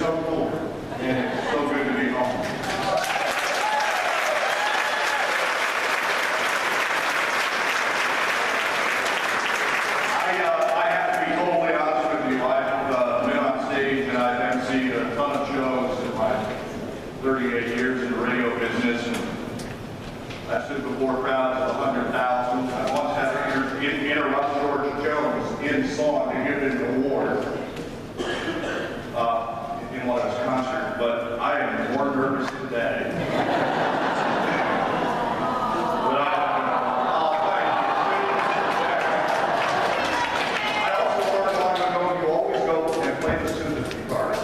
so cool, and it's so good to be home. I have to be totally honest with you. I've been on stage and I've emceed a ton of shows in my 38 years in the radio business, and I stood before crowds of 100,000. I once had to interrupt George Jones in song to give him an award in one of his concerts, but I am more nervous today. But I'll thank you. I also learned long ago you always go and play the sympathy card.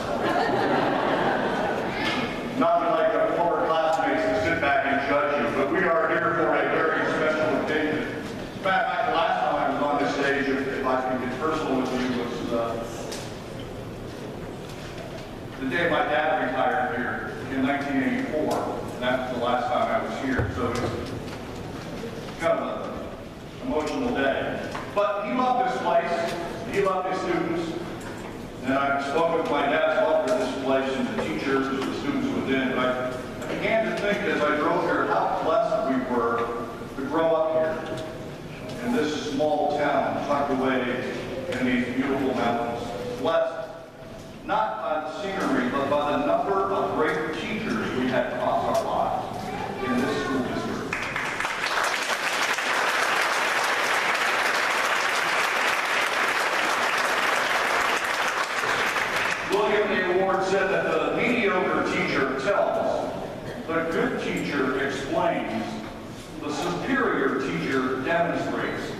Not like the former classmates to sit back and judge you, but we are here for a very special occasion. In fact, the last time I was on this stage, if I can get personal with you, was the day my dad retired here in 1984. And that's the last time I was here, so it was kind of an emotional day. But he loved this place, he loved his students, and I've spoken with my dad's love for this place and the teachers and the students within. But I began to think as I drove here how blessed we were to grow up here in this small town tucked away in these beautiful mountains. Blessed not by the scenery, but by the number of great teachers we had across our lives in this school district. William A. Ward said that the mediocre teacher tells, the good teacher explains, the superior teacher demonstrates,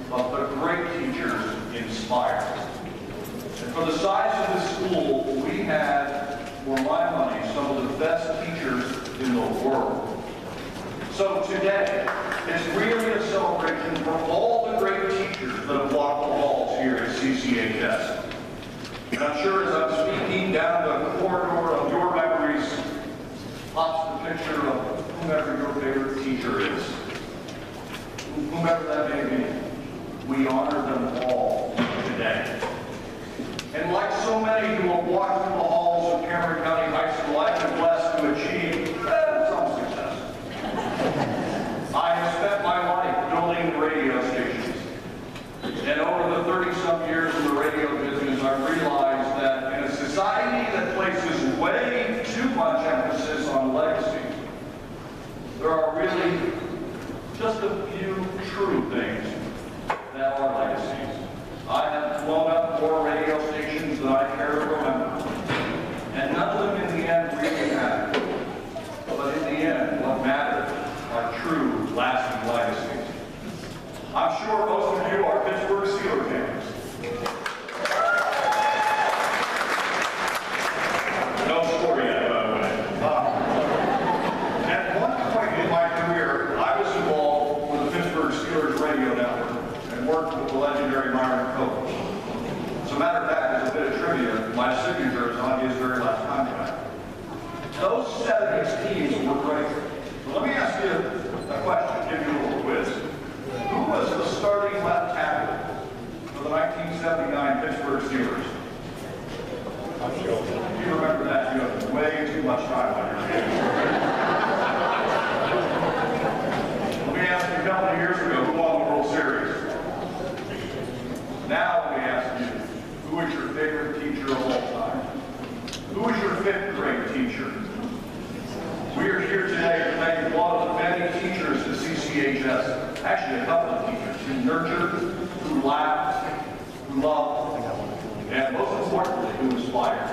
but the great teachers inspire. And for the size of this school, we had, for my money, some of the best teachers in the world. So today, it's really a celebration for all the great teachers that have walked the halls here at CCHS. And I'm sure as I'm speaking down the corridor of your memories, pops the picture of whomever your favorite teacher is. Whomever that may be, we honor them all today. And like so many who have walked through the halls of Cameron County High School, I've been blessed to achieve some success. I have spent my life building radio stations. And over the 30-some years in the radio business, I've realized that in a society that places way too much emphasis on legacy, there are really just a few true things that are legacies. I have blown up more radio stations than I care to remember. And none of them in the end really matter. But in the end, what matters are true, lasting legacies. I'm sure most of you are Pittsburgh Steelers fans. No score yet, by the way. At one point in my career, I was involved with the Pittsburgh Steelers radio network and worked with the legendary Myron Coach. As a matter of fact, as a bit of trivia, my signature is on his very last contract. Those 70s teams were great. So let me ask you a question, give you a little quiz. Who was the starting left tackle for the 1979 Pittsburgh Steelers? If you remember that, you have way too much time on your hands. Let me ask you a couple of years ago, who won the World Series? Now let me ask you, who is your favorite teacher of all time? Who is your fifth grade teacher? We are here today to thank one of the many teachers at CCHS, actually a couple of teachers, who nurtured, who laughed, who loved, and most importantly, who inspired.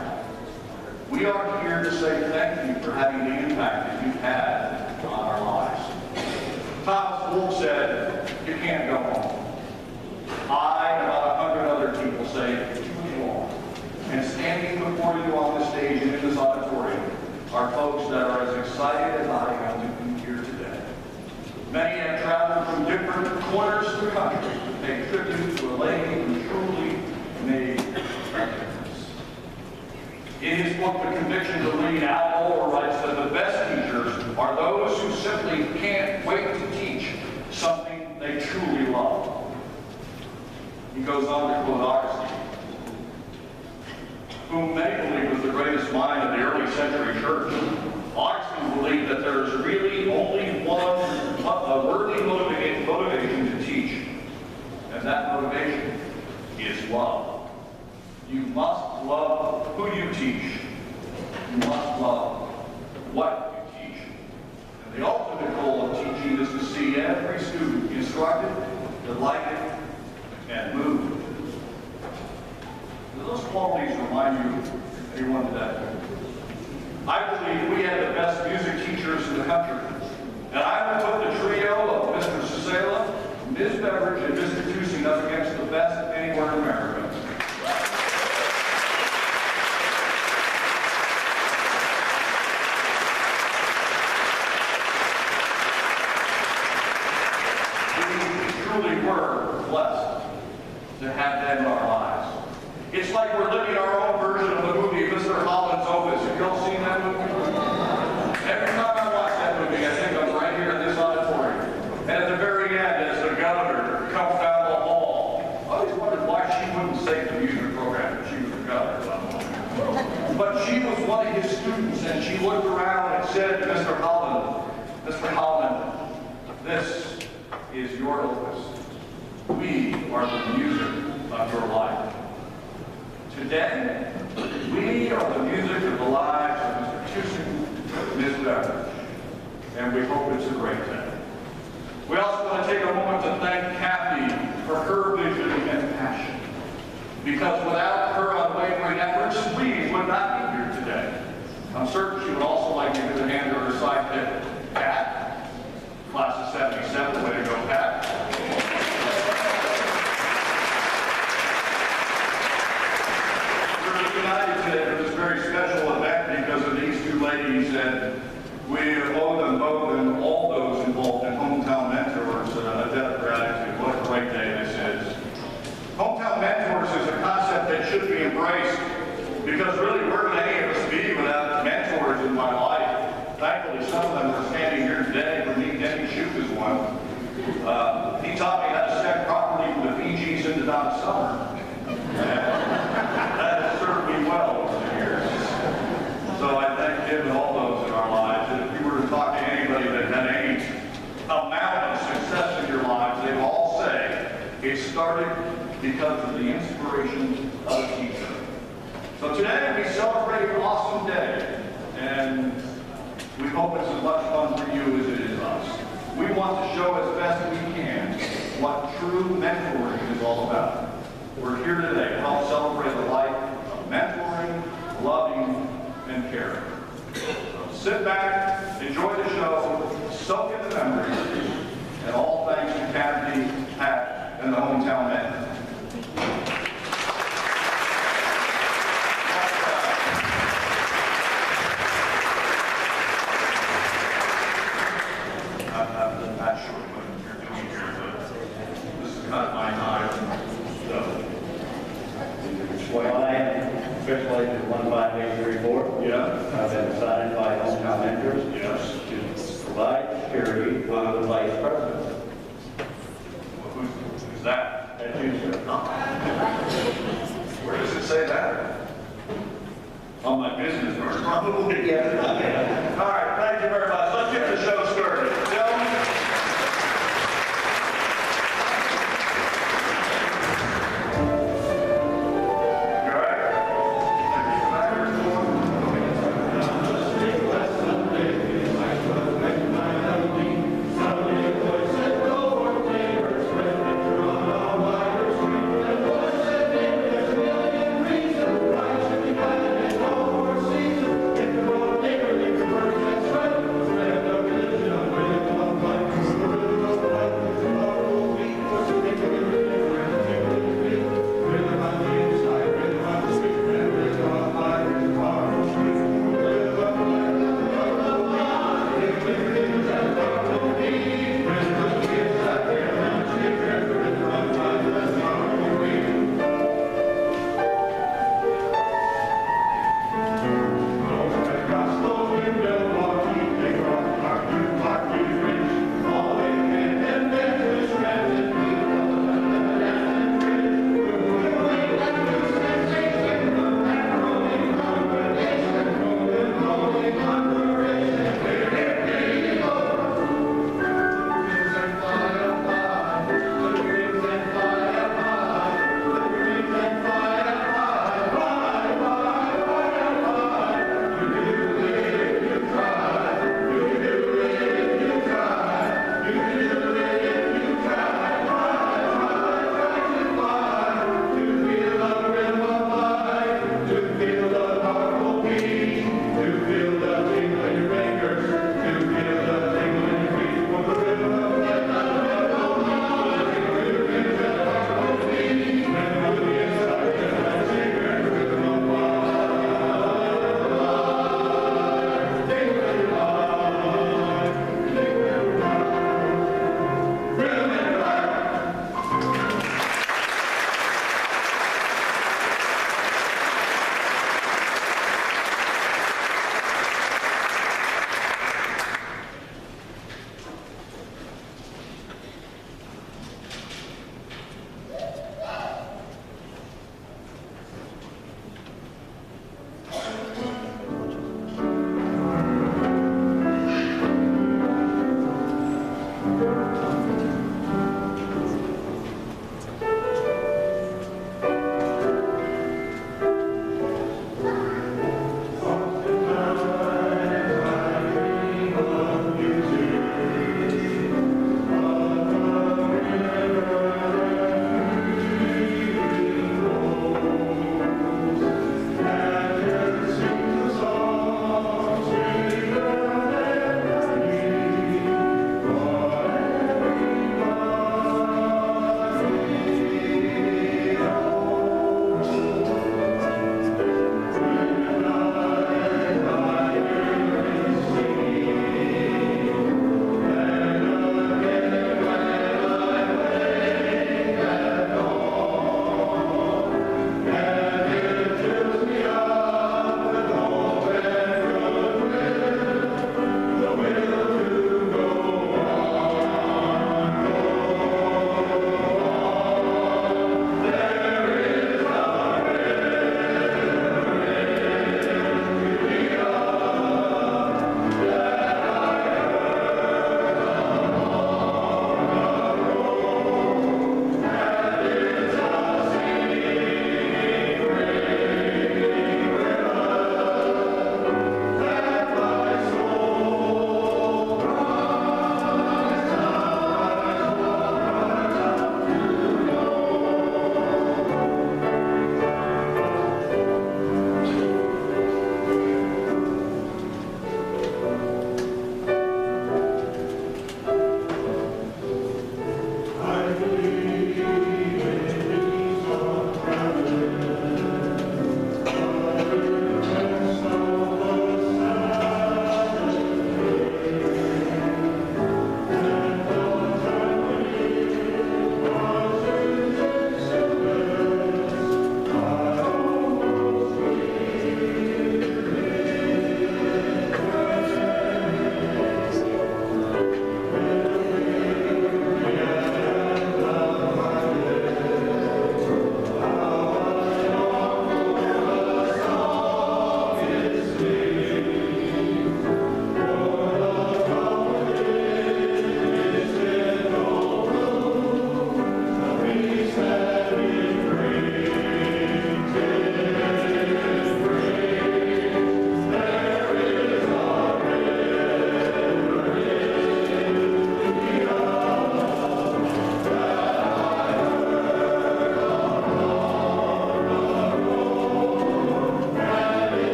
We are here to say thank you for having the impact that you've had on our lives. Thomas Wolfe said, you can't go home. I and about 100 other people say, too long. And standing before you on this stage and in this auditorium are folks that are as excited as I am to be here today. Many have traveled from different corners of the country to pay tribute to a lady who truly made a difference. In his book, The Conviction to Lead, Al Mohler writes that the best teachers are those who simply can't wait to teach something they truly love. He goes on to quote Augustine, whom many believe was the greatest mind of the early century church, Augustine believed that there is really only one worthy motivation to teach, and that motivation is love. You must love who you teach. You must love what you teach. And the ultimate goal of teaching is to see every student instructed, delighted, and moved. Do those qualities remind you of anyone today? I believe we have the best music teachers in the country. And I would put the trio of Mr. Cicela, Ms. Beveridge, and Mr. Tusing up against the best anywhere in America. We truly were blessed to have them in our lives. It's like we're living our own version of the movie Mr. Holland's Opus. Have you all seen that movie? Every time I watch that movie, I think I'm right here in this auditorium. And at the very end, as the governor comes down the hall, I always wondered why she wouldn't save the music program if she was the governor. But she was one of his students, and she looked around and said to Mr. Holland, this is your opus. We are the music of your life. Today, we are the music of the lives of Mr. Tusing, Ms. Beveridge, and we hope it's a great day. We also want to take a moment to thank Kathy for her vision and passion, because without her unwavering efforts, we would not be here today. I'm certain she would also like to give a hand to her sidekick, Pat, class of 77. Way to go, Pat. United today for this very special event because of these two ladies, and we owe them both and all those involved in Hometown Mentors a debt of gratitude. What a great day this is. Hometown Mentors is a concept that should be embraced because really where would any of us be without mentors in my life? Thankfully, some of them are standing here today. For me, Denny Shoup is one. He taught me how to set properly from the Fijis into Donna Summer. That has served me well over the years. So I thank him and all those in our lives. And if you were to talk to anybody that had any amount of success in your lives, they all say it started because of the inspiration of a teacher. So today we celebrate an awesome day, and we hope it's as much fun for you as it is us. We want to show as best we can what true mentoring is all about. We're here today to help celebrate the life of mentoring, loving, and caring. So sit back, enjoy the show, soak in the memories, and all thanks to Kathy, Pat, and the Hometown Men. I'm not sure what you're doing here, but this is kind of my time. Well, I officially to 15834. Yeah. I've been assigned by Hometown Mentors. Yes. To provide security for the vice president. Well, who's that? That's you, sir. Where does it say that? On my business card, probably. Yes. All right, thank you very much. Let's get the show started.